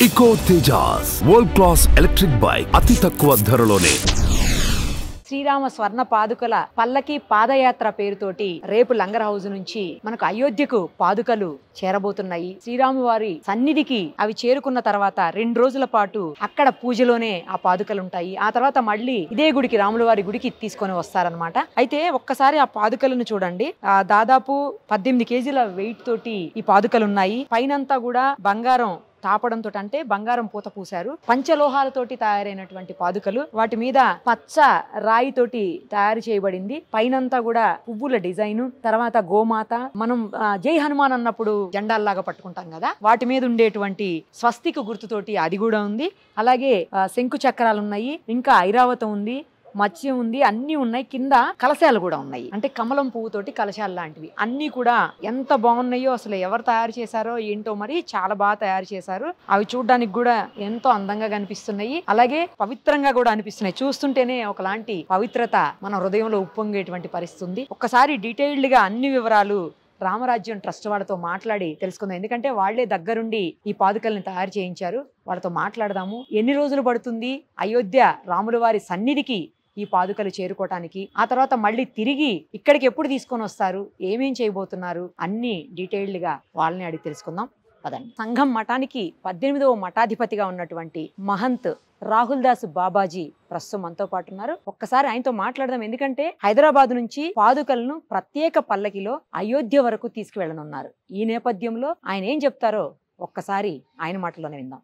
ఇకో Tejas world class electric bike అతి తక్కువ ధరలోనే. శ్రీరామ స్వర్ణ పాదుకల పల్లకి పాదయాత్ర పేరుతోటి రేపు లంగర్ హౌస్ నుంచి మనకు అయోధ్యకు పాదుకలు చేరబోతున్నాయి. శ్రీరాము వారి సన్నిధికి అవి చేరుకున్న తర్వాత 2 రోజుల పాటు అక్కడ పూజలోనే ఆ పాదుకలు ఉంటాయి. ఆ తర్వాత మళ్ళీ ఇదే గుడికి, రాముల వారి గుడికి తీసుకొని వస్తారనమాట. అయితే ఒక్కసారి ఆ పాదుకలను చూడండి. దాదాపు 18 కేజీల వెయిట్ తోటి ఈ పాదుకలు ఉన్నాయి. పైనంతా కూడా బంగారం తాపడంతో, అంటే బంగారం పూత పూశారు. పంచలోహాలతోటి తయారైనటువంటి పాదుకలు, వాటి మీద పచ్చ రాయితోటి తయారు చేయబడింది. పైనంతా కూడా పువ్వుల డిజైన్, తర్వాత గోమాత, మనం జై హనుమాన్ అన్నప్పుడు జెండాల్లాగా పట్టుకుంటాం కదా, వాటి మీద ఉండేటువంటి స్వస్తిక గుర్తుతోటి అది కూడా ఉంది. అలాగే శంకు చక్రాలు ఉన్నాయి, ఇంకా ఐరావతం ఉంది, మత్స్యం ఉంది, అన్ని ఉన్నాయి. కింద కలశాలు కూడా ఉన్నాయి, అంటే కమలం పువ్వుతోటి కలశాలు లాంటివి. అన్ని కూడా ఎంత బాగున్నాయో, అసలు ఎవరు తయారు చేశారో ఏంటో, మరి చాలా బాగా తయారు చేశారు. అవి చూడడానికి కూడా ఎంతో అందంగా కనిపిస్తున్నాయి, అలాగే పవిత్రంగా కూడా అనిపిస్తున్నాయి. చూస్తుంటేనే ఒకలాంటి పవిత్రత మన హృదయంలో ఉప్పొంగేటువంటి పరిస్థితి ఉంది. ఒక్కసారి డీటెయిల్డ్ గా అన్ని వివరాలు రామరాజ్యం ట్రస్ట్ వాళ్ళతో మాట్లాడి తెలుసుకుందాం. ఎందుకంటే వాళ్లే దగ్గరుండి ఈ పాదుకల్ని తయారు చేయించారు. వాళ్ళతో మాట్లాడదాము. ఎన్ని రోజులు పడుతుంది అయోధ్య రాముల వారి సన్నిధికి ఈ పాదుకలు చేరుకోవటానికి, ఆ తర్వాత మళ్ళీ తిరిగి ఇక్కడికి ఎప్పుడు తీసుకొని వస్తారు, ఏమేం చేయబోతున్నారు, అన్ని డీటెయిల్డ్ గా వాళ్ళని అడిగి తెలుసుకుందాం. పదండి. సంఘం మఠానికి 18వ మఠాధిపతిగా ఉన్నటువంటి మహంత్ రాహుల్ దాస్ బాబాజీ ప్రస్తుతం మనతో పాటు ఉన్నారు. ఒక్కసారి ఆయనతో మాట్లాడదాం. ఎందుకంటే హైదరాబాద్ నుంచి పాదుకలను ప్రత్యేక పల్లకిలో అయోధ్య వరకు తీసుకువెళ్ళనున్నారు. ఈ నేపథ్యంలో ఆయన ఏం చెప్తారో ఒక్కసారి ఆయన మాటల్లోనే విందాం.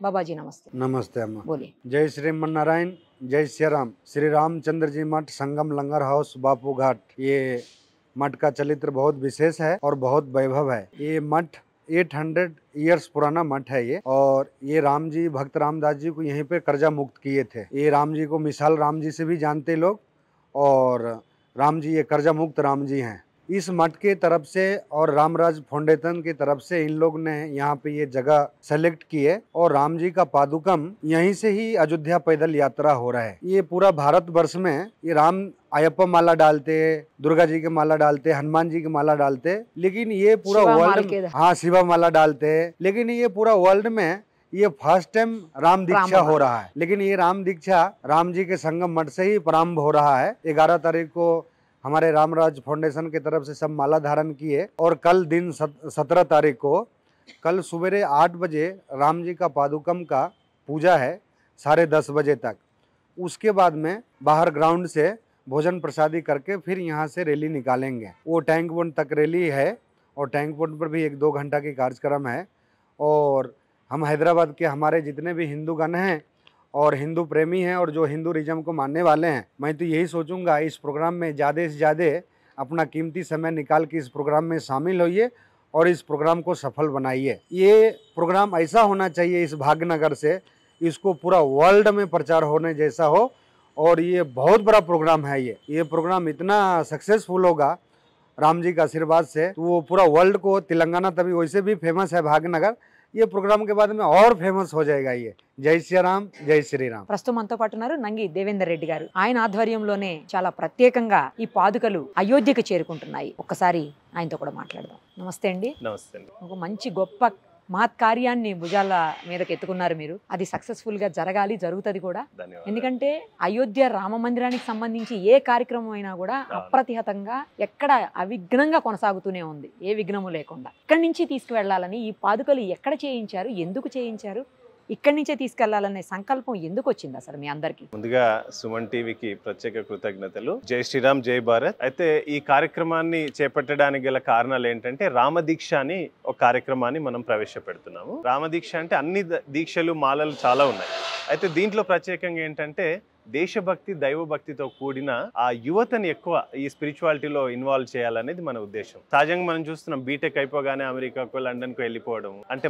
बाबाजी नमस्ते। नमस्ते अम्मा। बोलिए। जय श्रीमन नारायण, जय श्री राम। श्री रामचंद्र जी मठ, संगम लंगर हाउस, बापू घाट। ये मठ का चरित्र बहुत विशेष है और बहुत वैभव है। ये मठ 800 ईयर्स पुराना मठ है ये, और ये राम जी, भक्त रामदास जी को यहीं पे कर्जा मुक्त किए थे। ये राम जी को मिसाल राम जी से भी जानते लोग, और राम जी ये कर्जा मुक्त राम जी हैं। इस मठ के तरफ से और रामराज फाउंडेशन की तरफ से इन लोग ने यहाँ पे ये जगह सेलेक्ट की है, और राम जी का पादुकम यहीं से ही अयोध्या पैदल यात्रा हो रहा है। ये पूरा भारत वर्ष में ये राम अयप्पा माला डालते, दुर्गा जी के माला डालते, हनुमान जी की माला डालते, लेकिन ये पूरा वर्ल्ड, हाँ शिवा माला डालते, लेकिन ये पूरा वर्ल्ड में ये फर्स्ट टाइम राम दीक्षा हो रहा है। लेकिन ये राम दीक्षा राम जी के संगम मठ से ही प्रारंभ हो रहा है। 11 तारीख को हमारे रामराज फाउंडेशन की तरफ से सब माला धारण किए, और कल दिन 17 तारीख को कल सवेरे 8 बजे राम जी का पादुकम का पूजा है 10:30 बजे तक। उसके बाद में बाहर ग्राउंड से भोजन प्रसादी करके फिर यहाँ से रैली निकालेंगे। वो टैंक बंड तक रैली है, और टैंक बंड पर भी 1-2 घंटा की कार्यक्रम है। और हम हैदराबाद के हमारे जितने भी हिंदूगण हैं और हिंदू प्रेमी हैं, और जो हिंदूइज्म को मानने वाले हैं, मैं तो यही सोचूंगा इस प्रोग्राम में ज़्यादा से ज़्यादा अपना कीमती समय निकाल के इस प्रोग्राम में शामिल होइए और इस प्रोग्राम को सफल बनाइए। ये प्रोग्राम ऐसा होना चाहिए इस भाग्यनगर से, इसको पूरा वर्ल्ड में प्रचार होने जैसा हो, और ये बहुत बड़ा प्रोग्राम है। ये प्रोग्राम इतना सक्सेसफुल होगा राम जी का आशीर्वाद से, तो वो पूरा वर्ल्ड को, तेलंगाना तभी वैसे भी फेमस है भाग्यनगर, ये प्रोग्राम के बाद में और फेमस हो जाएगा। ये జై శ్రీరామ్, జై శ్రీరామ్. ప్రస్తుతం మనతో పాటు ఉన్నారు నంగి దేవేందర్ రెడ్డి గారు. ఆయన ఆధ్వర్యంలోనే చాలా ప్రత్యేకంగా ఈ పాదుకలు అయోధ్యకు చేరుకుంటున్నాయి. ఒక్కసారి ఆయనతో కూడా మాట్లాడదాం. నమస్తే అండి. నమస్తే అండి. ఒక మంచి గొప్ప మహత్ కార్యాన్ని భుజాల మీదకి ఎత్తుకున్నారు మీరు. అది సక్సెస్ఫుల్ గా జరగాలి, జరుగుతుంది కూడా. ఎందుకంటే అయోధ్య రామ మందిరానికి సంబంధించి ఏ కార్యక్రమం అయినా కూడా అప్రతిహతంగా ఎక్కడ అవిఘ్నంగా కొనసాగుతూనే ఉంది, ఏ విఘ్నము లేకుండా. ఇక్కడి నుంచి తీసుకువెళ్లాలని ఈ పాదుకలు ఎక్కడ చేయించారు, ఎందుకు చేయించారు, ఇక్కడి నుంచే తీసుకెళ్లాలనే సంకల్పం ఎందుకు వచ్చింది అసలు మీ అందరికి? ముందుగా సుమన్ టీవీకి ప్రత్యేక కృతజ్ఞతలు. జై శ్రీరామ్, జై భారత్. అయితే ఈ కార్యక్రమాన్ని చేపట్టడానికి గల కారణాలు ఏంటంటే, రామదీక్ష అని ఒక కార్యక్రమాన్ని మనం ప్రవేశపెడుతున్నాము. రామదీక్ష అంటే అన్ని దీక్షలు, మాలలు చాలా ఉన్నాయి. అయితే దీంట్లో ప్రత్యేకంగా ఏంటంటే దేశభక్తి, దైవభక్తితో కూడిన ఆ యువతని ఎక్కువ ఈ స్పిరిచువాలిటీలో ఇన్వాల్వ్ చేయాలనేది మన ఉద్దేశం. సహజంగా మనం చూస్తున్నాం, బీటెక్ అయిపోగానే అమెరికాకు, లండన్కు వెళ్ళిపోవడం, అంటే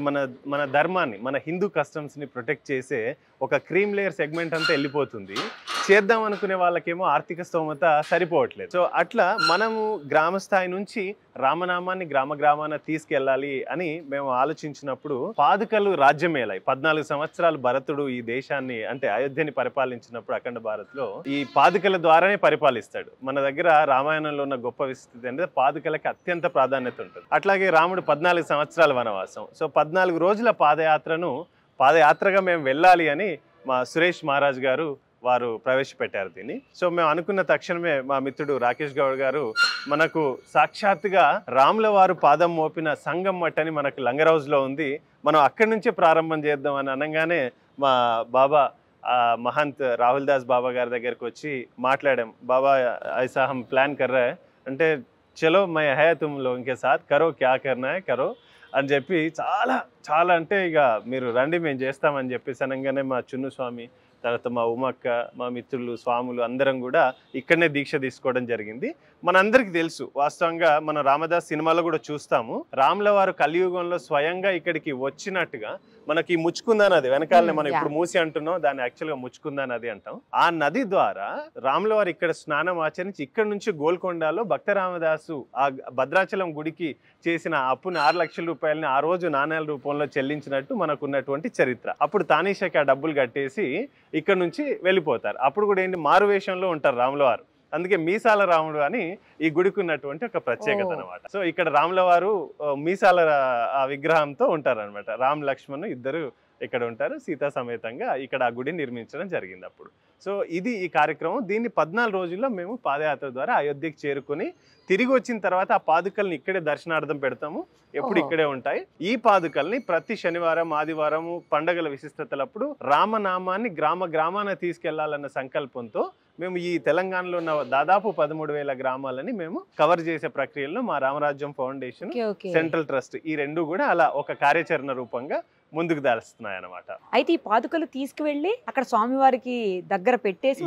మన ధర్మాన్ని, మన హిందూ కస్టమ్స్ ని ప్రొటెక్ట్ చేసే ఒక క్రీమ్ లేయర్ సెగ్మెంట్ అంతా వెళ్ళిపోతుంది. చేద్దాం అనుకునే వాళ్ళకేమో ఆర్థిక స్తోమత సరిపోవట్లేదు. సో అట్లా మనము గ్రామ స్థాయి నుంచి రామనామాన్ని గ్రామాన తీసుకెళ్ళాలి అని మేము ఆలోచించినప్పుడు పాదుకలు రాజ్యమేలాయి. 14 సంవత్సరాలు భరతుడు ఈ దేశాన్ని, అంటే అయోధ్యని పరిపాలించినప్పుడు అఖండ భారత్ లో ఈ పాదుకల ద్వారానే పరిపాలిస్తాడు. మన దగ్గర రామాయణంలో ఉన్న గొప్ప విస్తృతి అంటే పాదుకలకి అత్యంత ప్రాధాన్యత ఉంటుంది. అట్లాగే రాముడు 14 సంవత్సరాల వనవాసం. సో 14 రోజుల పాదయాత్రను పాదయాత్రగా మేము వెళ్ళాలి అని మా సురేష్ మహారాజ్ గారు వారు ప్రవేశపెట్టారు దీన్ని. సో మేము అనుకున్న తక్షణమే మా మిత్రుడు రాకేష్ గౌడ్ గారు మనకు సాక్షాత్తుగా రాముల వారు పాదం మోపిన సంగం మఠ్ అని మనకు లంగర్ హౌస్లో ఉంది, మనం అక్కడి నుంచే ప్రారంభం చేద్దాం అని అనగానే మా బాబా మహంత్ రాహుల్ దాస్ బాబా గారి దగ్గరికి వచ్చి మాట్లాడాం. బాబా ఐసా హమ్ ప్లాన్ కర్ రహే అంటే చలో మై హై తుమ్ లోగ్ కే సాత్ కరో క్యా కర్నా హై కరో అని చెప్పి చాలా చాలా అంటే ఇక మీరు రండి మేము చేస్తామని చెప్పేసి అనగానే మా చున్ను స్వామి, తర్వాత మా ఉమక్క, మా మిత్రులు, స్వాములు అందరం కూడా ఇక్కడనే దీక్ష తీసుకోవడం జరిగింది. మనందరికీ తెలుసు, వాస్తవంగా మనం రామదాస్ సినిమాలో కూడా చూస్తాము, రాముల వారు కలియుగంలో స్వయంగా ఇక్కడికి వచ్చినట్టుగా మనకి ముచ్చుకుందా నది వెనకాలనే మనం ఇప్పుడు మూసి అంటున్నాం, దాన్ని యాక్చువల్గా ముచ్చుకుందా నది అంటాం. ఆ నది ద్వారా రాముల వారు ఇక్కడ స్నానం ఆచరించి ఇక్కడ నుంచి గోల్కొండలో భక్త రామదాసు ఆ భద్రాచలం గుడికి చేసిన అప్పుని 6 లక్షల రూపాయలని ఆ రోజు నాణ్యాల రూపంలో చెల్లించినట్టు మనకు ఉన్నటువంటి చరిత్ర. అప్పుడు తానీషాకి ఆ డబ్బులు కట్టేసి ఇక్కడ నుంచి వెళ్ళిపోతారు. అప్పుడు కూడా ఏంటి మారువేషంలో ఉంటారు రాముల వారు, అందుకే మీసాల రాముడు అని ఈ గుడికి ఉన్నటువంటి ఒక ప్రత్యేకత అనమాట. సో ఇక్కడ రాముల వారు మీసాల ఆ విగ్రహంతో ఉంటారు అనమాట. రామ్ లక్ష్మణ్ ఇద్దరు ఇక్కడ ఉంటారు, సీతా సమేతంగా ఇక్కడ ఆ గుడిని నిర్మించడం జరిగింది అప్పుడు. సో ఇది ఈ కార్యక్రమం. దీన్ని 14 రోజుల్లో మేము పాదయాత్ర ద్వారా అయోధ్యకి చేరుకుని తిరిగి వచ్చిన తర్వాత ఆ పాదుకల్ని ఇక్కడే దర్శనార్థం పెడతాము, ఎప్పుడు ఇక్కడే ఉంటాయి. ఈ పాదుకల్ని ప్రతి శనివారం, ఆదివారం పండగల విశిష్టతలప్పుడు రామనామాన్ని గ్రామాన తీసుకెళ్లాలన్న సంకల్పంతో మేము ఈ తెలంగాణలో ఉన్న దాదాపు 13,000 గ్రామాలని మేము కవర్ చేసే ప్రక్రియలో మా రామరాజ్యం ఫౌండేషన్, సెంట్రల్ ట్రస్ట్ ఈ రెండు కూడా అలా ఒక కార్యాచరణ రూపంగా ముందుకు దాల్స్తున్నాయి అన్నమాట. అయితే ఈ పాదుకలు తీసుకువెళ్ళి అక్కడ స్వామివారికి దగ్గర పెట్టేసి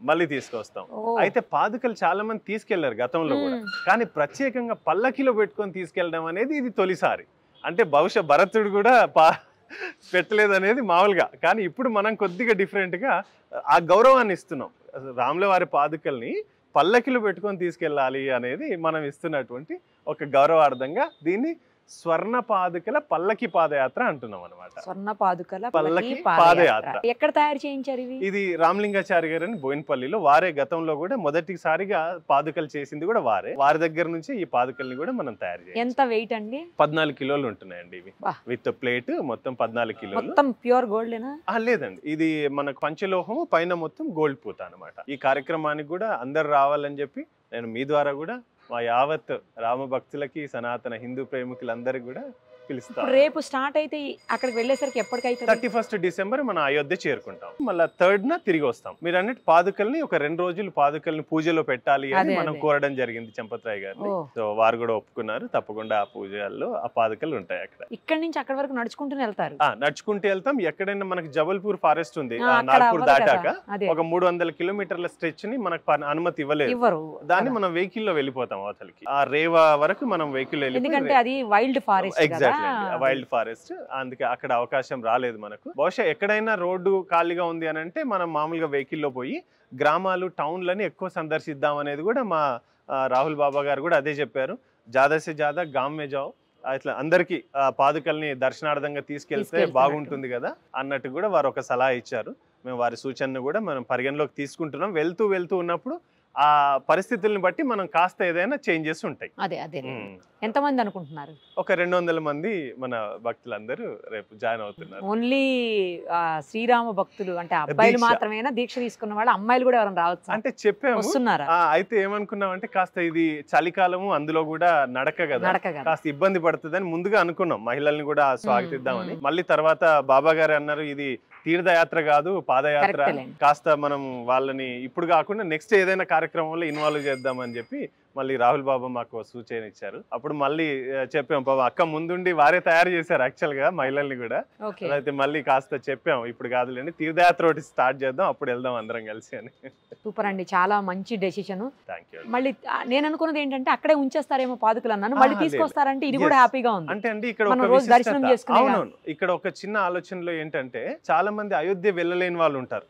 మళ్ళీ తీసుకొస్తాం. అయితే పాదుకలు చాలా మంది తీసుకెళ్లారు గతంలో కూడా, కానీ ప్రత్యేకంగా పల్లకిలో పెట్టుకొని తీసుకెళ్ళడం అనేది ఇది తొలిసారి. అంటే బహుశా భరతుడు కూడా పెట్టలేదు అనేది మామూలుగా, కానీ ఇప్పుడు మనం కొద్దిగా డిఫరెంట్ గా ఆ గౌరవాన్ని ఇస్తున్నాం. రాముల వారి పాదుకల్ని పల్లకిలో పెట్టుకొని తీసుకెళ్ళాలి అనేది మనం ఇస్తున్నటువంటి ఒక గౌరవార్థంగా దీన్ని స్వర్ణ పాదుకల పల్లకి పాదయాత్ర అంటున్నాం అనమాట. స్వర్ణ పాదుకల పల్లకి పాదయాత్ర ఎక్కడ తయారు చేయించారు ఇవి? ఇది రామలింగాచారి గారు అని బోయినపల్లిలో, వారే గతంలో కూడా మొదటిసారిగా పాదుకలు చేసింది కూడా వారి దగ్గర నుంచి ఈ పాదుకల్ని కూడా మనం తయారు చేయాలి. ఎంత వెయిట్ అండి? 14 కిలోలు ఉంటున్నాయండి ఇవి, విత్ ప్లేట్ మొత్తం 14 కిలోలు. మొత్తం ప్యూర్ గోల్డ్ లేదండి, ఇది మనకు పంచలోహము, పైన మొత్తం గోల్డ్ పూత అనమాట. ఈ కార్యక్రమానికి కూడా అందరు రావాలని చెప్పి నేను మీ ద్వారా కూడా మా యావత్ రామ భక్తులకి, సనాతన హిందూ ప్రేమికులందరికీ కూడా పిలుస్తాం. రేపు స్టార్ట్ అయితే అక్కడికి వెళ్ళేసరికి ఎప్పటికైతే 31 డిసెంబర్ మన అయోధ్య చేరుకుంటాం. మళ్ళీ 3rd తిరిగి వస్తాం. మీరు అన్నట్టు పాదుకల్ని ఒక 2 రోజులు పాదుకల్ని పూజలో పెట్టాలి అని మనం కోరడం జరిగింది చంపత్రాయ్ గారిని. సో వారు కూడా ఒప్పుకున్నారు, తప్పకుండా ఆ పూజల్లో ఆ పాదుకలు ఉంటాయి అక్కడ. ఇక్కడ నుంచి అక్కడి వరకు నడుచుకుంటూ వెళ్తారు? నడుచుకుంటూ వెళ్తాం. ఎక్కడైనా మనకి జబల్పూర్ ఫారెస్ట్ ఉంది, నాగ్పూర్ దాటాక ఒక 300 కిలోమీటర్ల స్ట్రెచ్ ని మనకు అనుమతి ఇవ్వలేదు, దాన్ని మనం వెహికల్ లో వెళ్ళిపోతాం అవతలికి. ఆ రేవా వరకు మనం వెహికల్ వెళ్ళి, ఎందుకంటే అది wild forest, exactly wild forest, అందుకే అక్కడ అవకాశం రాలేదు మనకు. బహుశా ఎక్కడైనా రోడ్డు ఖాళీగా ఉంది అని అంటే మనం మామూలుగా వెహికల్లో పోయి గ్రామాలు, టౌన్లని ఎక్కువ సందర్శిద్దాం అనేది కూడా మా రాహుల్ బాబా గారు కూడా అదే చెప్పారు. జాదా సే జాదా గామ్ మే జాओ, ఇట్లా అందరికి పాదుకల్ని దర్శనార్థంగా తీసుకెళ్తే బాగుంటుంది కదా అన్నట్టు కూడా వారు ఒక సలహా ఇచ్చారు. మేము వారి సూచనను కూడా మనం పరిగణలోకి తీసుకుంటున్నాం. వెళ్తూ ఉన్నప్పుడు ఆ పరిస్థితుల్ని బట్టి మనం కాస్త ఏదైనా చేంజెస్ ఉంటాయి. అదే ఎంతమంది అనుకుంటున్నారు? ఒక 200 మంది మన భక్తులందరూ రేపు జాయిన్ అవుతున్నారు. ఓన్లీ శ్రీరామ భక్తులు అంటే అబ్బాయిలు మాత్రమేనా దీక్ష తీసుకున్న వాళ్ళు? అమ్మాయిలు కూడా ఎవరైనా రావచ్చు అంటే చెప్పాము. వస్తున్నారా? అయితే ఏమనుకున్నాం అంటే కాస్త ఇది చలికాలము, అందులో కూడా నడక కదా, కాస్త ఇబ్బంది పడుతుందని ముందుగా అనుకున్నాం. మహిళల్ని కూడా స్వాగతిద్దామని. మళ్ళీ తర్వాత బాబా గారు అన్నారు, ఇది తీర్థయాత్ర కాదు, పాదయాత్ర, కాస్త మనం వాళ్ళని ఇప్పుడు కాకుండా నెక్స్ట్ ఏదైనా కార్యక్రమంలో ఇన్వాల్వ్ చేద్దామని చెప్పి మళ్ళీ రాహుల్ బాబా మాకు సూచన ఇచ్చారు. అప్పుడు మళ్ళీ చెప్పాం, బాబా అక్క ముందుండి వారే తయారు చేశారు యాక్చువల్ గా మహిళల్ని కూడా. అయితే మళ్ళీ కాస్త చెప్పాం, ఇప్పుడు కాదులేండి తీర్థయాత్ర ఒకటి స్టార్ట్ చేద్దాం, అప్పుడు వెళ్దాం అందరం కలిసి అని. సూపర్ అండి, చాలా మంచి డెసిషన్. Thank you. మళ్ళీ నేను అనుకున్నది ఏంటంటే అక్కడే ఉంచేస్తారేమో పాదుకలు అన్నాను, మళ్ళీ తీసుకొస్తారంటే ఇది కూడా హ్యాపీగా ఉంది. అంటే అండి ఇక్కడ అవునవును, ఇక్కడ ఒక చిన్న ఆలోచనలో ఏంటంటే చాలా మంది అయోధ్య వెళ్ళలేని వాళ్ళు ఉంటారు.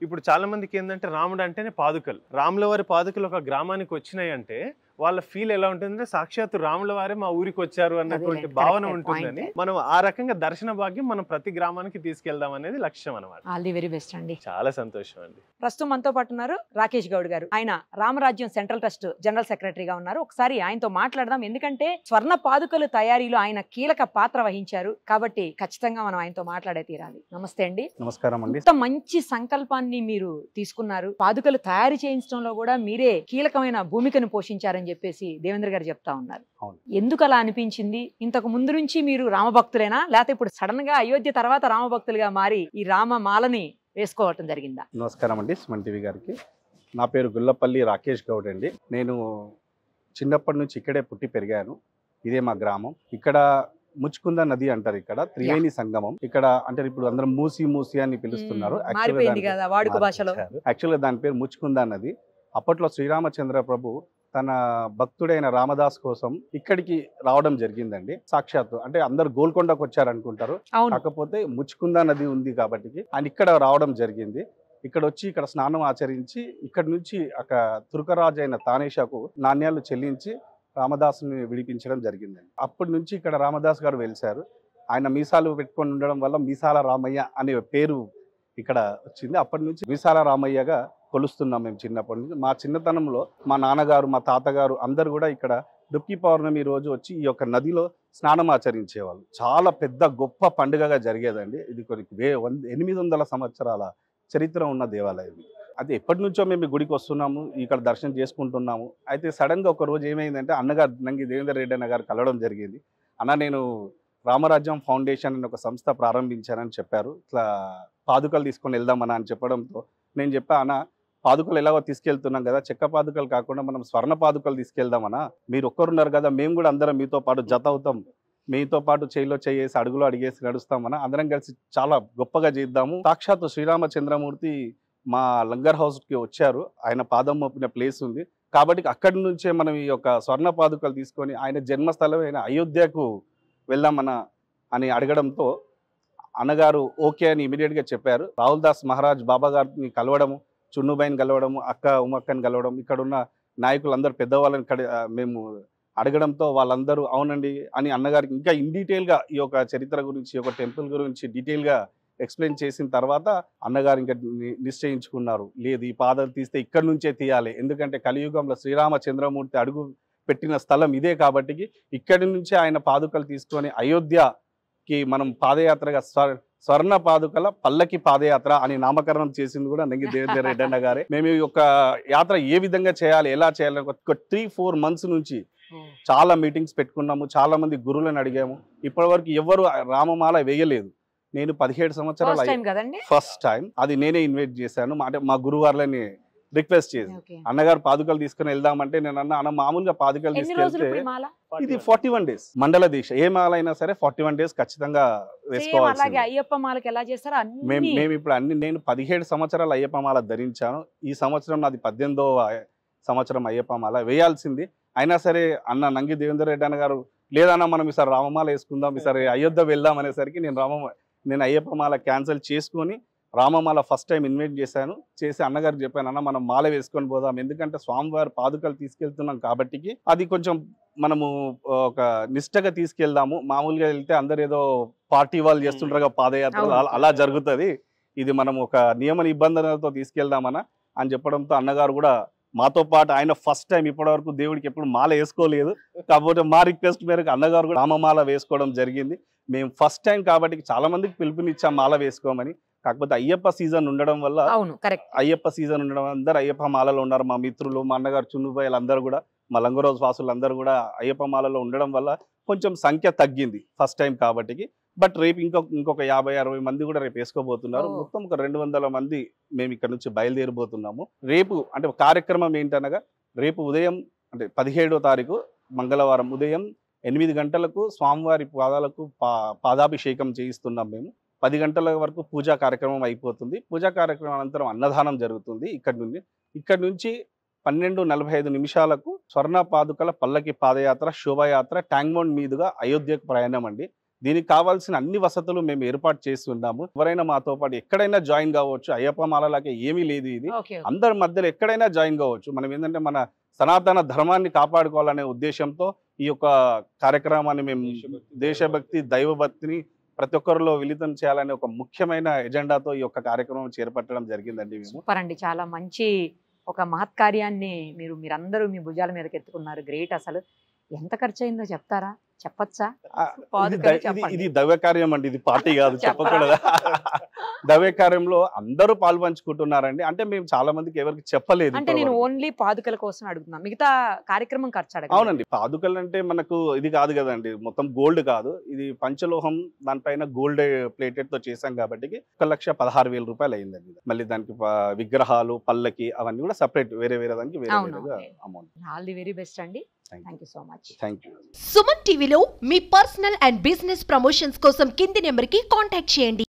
ఇప్పుడు చాలా మందికి ఏంటంటే రాముడు అంటేనే పాదుకలు, రాముల వారి పాదుకలు ఒక గ్రామానికి వచ్చినాయి అంటే వాళ్ళ ఫీల్ ఎలా ఉంటుందంటే సాక్షాత్తు రాముల వారే మా ఊరికి వచ్చారు అన్నటువంటి అదేలే, భావన correct, ఉంటుందని point. మనం ఆ రకంగా దర్శన భాగ్యం మనం ప్రతి గ్రామానికి తీసుకెళ్దాం అనేది లక్ష్యం అనమాట. ఆల్ ది వెరీ బెస్ట్ అండి. చాలా సంతోషం అండి. ప్రస్తుతం మనతో పాటు ఉన్నారు రాకేష్ గౌడ్ గారు. ఆయన రామరాజ్యం సెంట్రల్ ట్రస్ట్ జనరల్ సెక్రటరీగా ఉన్నారు. ఒకసారి ఆయనతో మాట్లాడదాం, ఎందుకంటే స్వర్ణ పాదుకలు తయారీలో ఆయన కీలక పాత్ర వహించారు కాబట్టి ఖచ్చితంగా మనం ఆయనతో మాట్లాడే తీరాలి. నమస్తే అండి. నమస్కారం అండి. ఇంత మంచి సంకల్పాన్ని మీరు తీసుకున్నారు, పాదుకలు తయారు చేయించడంలో కూడా మీరే కీలకమైన భూమికను పోషించారని చెప్పేసి దేవేంద్ర గారు చెప్తా ఉన్నారు. అవును. ఎందుకు అలా అనిపించింది? ఇంతకు ముందు నుంచి మీరు రామభక్తులేనా, లేకపోతే ఇప్పుడు సడన్ గా అయోధ్య తర్వాత రామభక్తులుగా మారి ఈ రామమాలని వేసుకోవటం జరిగిందా? నమస్కారం అండి సుమన్ టీవీ గారికి. నా పేరు గుల్లపల్లి రాకేష్ గౌడ్ అండి. నేను చిన్నప్పటి నుంచి ఇక్కడే పుట్టి పెరిగాను. ఇదే మా గ్రామం. ఇక్కడ ముచ్చుకుంద నది అంటారు, ఇక్కడ త్రివేణి సంగమం. ఇక్కడ అంటే ఇప్పుడు అందరం మూసి అని పిలుస్తున్నారు. మారిపోయింది కదా వాడుక భాషలో. యాక్చువల్గా దాని పేరు ముచ్చుకుంద నది. అప్పట్లో శ్రీరామచంద్ర ప్రభు తన భక్తుడైన రామదాస్ కోసం ఇక్కడికి రావడం జరిగిందండి. సాక్షాత్తు అంటే అందరు గోల్కొండకు వచ్చారు అనుకుంటారు, కాకపోతే ముచ్చుకుంద నది ఉంది కాబట్టి ఆయన ఇక్కడ రావడం జరిగింది. ఇక్కడ వచ్చి ఇక్కడ స్నానం ఆచరించి ఇక్కడ నుంచి అక్కడ తుర్కరాజు అయిన తానేషాకు నాణ్యాలు చెల్లించి రామదాసుని విడిపించడం జరిగిందండి. అప్పటి నుంచి ఇక్కడ రామదాస్ గారు వెలిశారు. ఆయన మీసాలు పెట్టుకొని ఉండడం వల్ల మీసాల రామయ్య అనే పేరు ఇక్కడ వచ్చింది. అప్పటి నుంచి మీసాల రామయ్యగా కొలుస్తున్నాం మేము చిన్నప్పటి నుంచి. మా చిన్నతనంలో మా నాన్నగారు మా తాతగారు అందరు కూడా ఇక్కడ దుక్కి పౌర్ణమి రోజు వచ్చి ఈ యొక్క నదిలో స్నానం ఆచరించేవాళ్ళు. చాలా పెద్ద గొప్ప పండుగగా జరిగేదండి. ఇది కొన్ని 800 సంవత్సరాల చరిత్ర ఉన్న దేవాలయం. అది ఎప్పటి నుంచో మేము గుడికి వస్తున్నాము, ఇక్కడ దర్శనం చేసుకుంటున్నాము. అయితే సడన్గా ఒక రోజు ఏమైందంటే అన్నగారు నంగి దేవేందర్ రెడ్డి అన్న గారు కలవడం జరిగింది. అన్న నేను రామరాజ్యం ఫౌండేషన్ అని ఒక సంస్థ ప్రారంభించానని చెప్పారు, ఇట్లా పాదుకలు తీసుకొని వెళ్దామన్నా అని చెప్పడంతో నేను చెప్పా, అన్న పాదుకలు ఎలాగో తీసుకెళ్తున్నాం కదా, చెక్క పాదుకలు కాకుండా మనం స్వర్ణ పాదుకలు తీసుకెళ్దామన్నా, మీరు ఒక్కరున్నారు కదా, మేము కూడా అందరం మీతో పాటు జత అవుతాం, మీతో పాటు చేయిలో చేసి అడుగులో అడిగేసి నడుస్తామన్నా, అందరం కలిసి చాలా గొప్పగా చేద్దాము. సాక్షాత్తు శ్రీరామచంద్రమూర్తి మా లంగర్ హౌస్కి వచ్చారు, ఆయన పాదం మోపిన ప్లేస్ ఉంది కాబట్టి అక్కడి నుంచే మనం ఈ యొక్క స్వర్ణ పాదుకలు తీసుకొని ఆయన జన్మస్థలం అయిన అయోధ్యకు వెళ్దామన్నా అని అడగడంతో అన్నగారు ఓకే అని ఇమీడియట్గా చెప్పారు. రాహుల్ దాస్ మహారాజ్ బాబా గారిని కలవడము, చున్నుబాయిని కలవడము, అక్క ఉమక్కని కలవడం, ఇక్కడ ఉన్న నాయకులందరూ పెద్దవాళ్ళని మేము అడగడంతో వాళ్ళందరూ అవునండి అని అన్నగారికి ఇంకా ఇన్ డీటెయిల్గా ఈ యొక్క చరిత్ర గురించి, ఈ యొక్క టెంపుల్ గురించి డీటెయిల్గా ఎక్స్ప్లెయిన్ చేసిన తర్వాత అన్నగారు ఇంకా నిశ్చయించుకున్నారు, లేదు ఈ పాదాలు తీస్తే ఇక్కడి నుంచే తీయాలి, ఎందుకంటే కలియుగంలో శ్రీరామచంద్రమూర్తి అడుగు పెట్టిన స్థలం ఇదే కాబట్టి ఇక్కడి నుంచే ఆయన పాదుకలు తీసుకొని అయోధ్యకి మనం పాదయాత్రగా స్వర్ణ పాదుకల పల్లకి పాదయాత్ర అని నామకరణం చేసింది కూడా నంగి దేవేందర్ రెడ్డి అన్న గారే. మేము ఈ యొక్క యాత్ర ఏ విధంగా చేయాలి, ఎలా చేయాలి, ఒక 3-4 మంత్స్ నుంచి చాలా మీటింగ్స్ పెట్టుకున్నాము, చాలా మంది గురువులను అడిగాము. ఇప్పటి వరకు ఎవరు రామమాల వేయలేదు. నేను 17 సంవత్సరాలు ఫస్ట్ టైం అది నేనే ఇన్వైట్ చేశాను. అంటే మా గురువార్లని రిక్వెస్ట్ చేసి అన్నగారు పాదుకలు తీసుకుని వెళ్దామంటే నేను అన్న మామూలుగా పాదుకలు తీసుకెళ్తే ఇది 41 days మండల దీక్ష, ఏ మాల అయినా సరే 41 days ఖచ్చితంగా వేసుకోవాలి. అయ్యప్ప మాలకి ఎలా చేస్తారో మేము ఇప్పుడు నేను 17 సంవత్సరాలు అయ్యప్ప మాల ధరించాను. ఈ సంవత్సరం నాది 18వ సంవత్సరం అయ్యప్ప మాల వేయాల్సింది. అయినా సరే అన్న నంగి దేవేందర్ రెడ్డి అన్న గారు లేదన్నా మనం ఈసారి రామమాల వేసుకుందాం, ఈసారి అయోధ్య వెళ్దాం అనేసరికి నేను అయ్యప్ప మాల క్యాన్సిల్ చేసుకొని రామమాల ఫస్ట్ టైం ఇన్వైట్ చేసి అన్నగారికి చెప్పాను, అన్న మనం మాల వేసుకొని పోదాం, ఎందుకంటే స్వామివారి పాదుకలు తీసుకెళ్తున్నాం కాబట్టి అది కొంచెం మనము ఒక నిష్టగా తీసుకెళ్దాము. మామూలుగా వెళ్తే అందరు ఏదో పార్టీ వాళ్ళు చేస్తుంటారు పాదయాత్ర, అలా జరుగుతుంది, ఇది మనం ఒక నియమ నిబంధనలతో తీసుకెళ్దామన్నా అని చెప్పడంతో అన్నగారు కూడా మాతో పాటు, ఆయన ఫస్ట్ టైం ఇప్పటి వరకు దేవుడికి ఎప్పుడు మాల వేసుకోలేదు, కాకపోతే మా రిక్వెస్ట్ మేరకు అన్నగారు కూడా రామమాల వేసుకోవడం జరిగింది. మేము ఫస్ట్ టైం కాబట్టి చాలా మందికి పిలుపునిచ్చాం మాల వేసుకోమని. కాకపోతే అయ్యప్ప సీజన్ ఉండడం వల్ల అందరు అయ్యప్ప మాలలో ఉన్నారు. మా మిత్రులు, మా అన్నగారు చున్నుబాయిలు అందరూ కూడా, మా లంగరోజు వాసులు అందరూ కూడా అయ్యప్ప మాలలో ఉండడం వల్ల కొంచెం సంఖ్య తగ్గింది ఫస్ట్ టైం కాబట్టి. బట్ రేపు ఇంకొక 50-60 మంది కూడా రేపు వేసుకోబోతున్నారు. మొత్తం ఒక 200 మంది మేము ఇక్కడ నుంచి బయలుదేరిపోతున్నాము. రేపు అంటే కార్యక్రమం ఏంటనగా రేపు ఉదయం అంటే 17వ తారీఖు మంగళవారం ఉదయం 8 గంటలకు స్వామివారి పాదాలకు పాదాభిషేకం చేయిస్తున్నాం మేము. 10 గంటల వరకు పూజా కార్యక్రమం అయిపోతుంది. పూజా కార్యక్రమం అనంతరం అన్నదానం జరుగుతుంది. ఇక్కడ నుంచి 12:45 స్వర్ణ పాదుకల పల్లకి పాదయాత్ర శోభాయాత్ర ట్యాంక్ బండ్ మీదుగా అయోధ్యకు ప్రయాణం అండి. దీనికి కావాల్సిన అన్ని వసతులు మేము ఏర్పాటు చేసి ఉన్నాము. ఎవరైనా మాతో పాటు ఎక్కడైనా జాయిన్ కావచ్చు. అయ్యప్ప మాలలాగా ఏమీ లేదు, ఇది అందరి మధ్యలో ఎక్కడైనా జాయిన్ కావచ్చు. మనం ఏంటంటే మన సనాతన ధర్మాన్ని కాపాడుకోవాలనే ఉద్దేశంతో ఈ యొక్క కార్యక్రమాన్ని మేము దేశభక్తి దైవభక్తిని ప్రతి ఒక్కరిలో విలితం చేయాలనే ఒక ముఖ్యమైన ఎజెండాతో ఈ యొక్క కార్యక్రమం చేపట్టడం జరిగిందండి. మేము సూపర్ అండి, చాలా మంచి ఒక మహత్కార్యాన్ని మీరందరూ మీ భుజాల మీదకి ఎత్తుకున్నారు. గ్రేట్. అసలు ఎంత ఖర్చు అయిందో చెప్తారా? చెప్పచ్చా? ఇది దైవ కార్యం అండి, ఇది పార్టీ కాదు, చెప్పకూడదా? దైవ కార్యంలో అందరూ పాల్పంచుకుంటున్నారండి. అంటే మేము చాలా మందికి ఎవరికి చెప్పలేదు. అంటే నేను ఓన్లీ పాదుకల కోసం అడుగుతున్నా, మిగతా కార్యక్రమం ఖర్చు అడగ. అవునండి, పాదుకలు అంటే మనకు ఇది కాదు కదండి, మొత్తం గోల్డ్ కాదు, ఇది పంచలోహం, దానిపైన గోల్డ్ ప్లేటెడ్ తో చేసాం కాబట్టి 1,16,000 రూపాయలు అయిందండి. మళ్ళీ దానికి విగ్రహాలు, పల్లకి అవన్నీ కూడా సపరేట్ వేరే వేరే దానికి వేరే amount. All the very best అండి. Thank you so much. Thank you. Suman టీవీలో మీ పర్సనల్ అండ్ బిజినెస్ ప్రమోషన్స్ కోసం కింది నెంబర్కి కాంటాక్ట్ చేయండి.